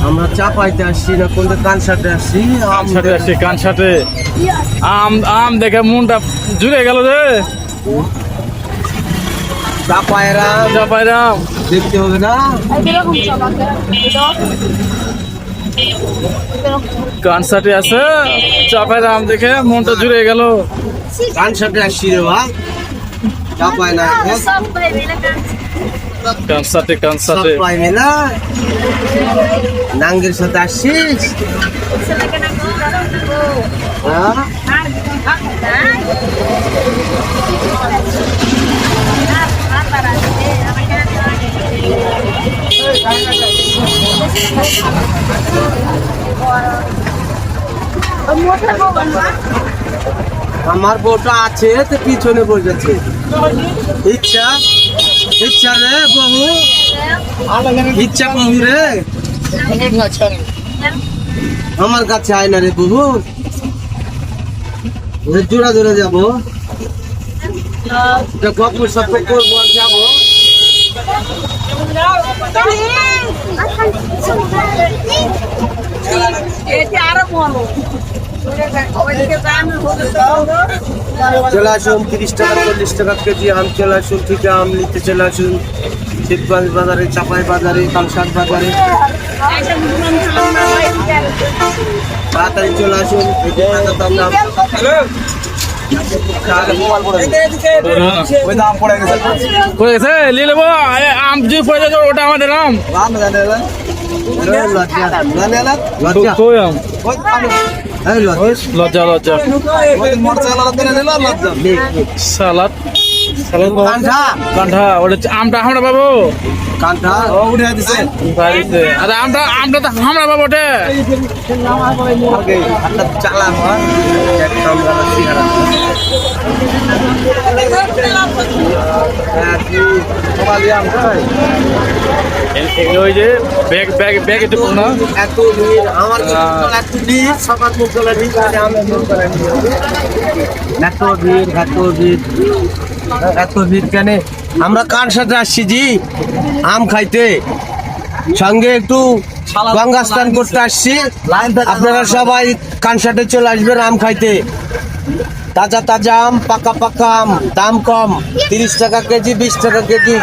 আমরা চাপাইতে আসছি না কোনটা কানসাটে আসছি কানসাটে আসছি কানসাটে আম আম দেখে মনটা জুড়ে গেল রে চাপায়রা চাপাইরাম দেখতে হবে না কানসাটে আছে চাপাইরাম দেখে মনটা জুড়ে গেল কানসাটে আসছি রে ভাই চাপায় না কানসাটে কানসাটে চাপাই মেলা নাঙ্গের সাথে আসছিস হ্যাঁ আমার বউটা আছে তো পিছনে বসেছে ইচ্ছা ইচ্ছা রে বহু ইচ্ছা বহু রে আমার কাছে আয় না রে বহু জোড়া জোড়া যাবো গল্প সব করবো আর যাবো চলে আসুন 30 টাকা 40 টাকা কেজি আম চলে আসুন ঠিক আম নিতে চলে আসুন শিবগঞ্জ বাজারে চাপাই বাজারে কালসাট বাজারে তাড়াতাড়ি চলে আসুন পড়ে গেছে নিয়ে নেবো আম যদি পড়ে যাচ্ছে ওটা আমাদের আম কই আম লজ্জা লজ্জা সালাদ সালাদ কান্ঠা ওটা আমটা আমরা পাবো কান্ঠা উঠে দিছে আরে আমটা আমটা তো আমরা পাবো ওটা চালাম ওই যে ব্যাগ ব্যাগ ব্যাগ একটু না এত ভিড় আমার এত ভিড় সবার মুখ গলা ভিড় এত ভিড় এত ভিড় এত ভিড় কেন আমরা কার সাথে আসছি জি আম খাইতে সঙ্গে একটু গঙ্গা স্নান করতে আসছি আপনারা সবাই কানসাটে চলে আসবেন আম খাইতে তাজা তাজা আম পাকা পাকা আম দাম কম 30 টাকা কেজি 20 টাকা কেজি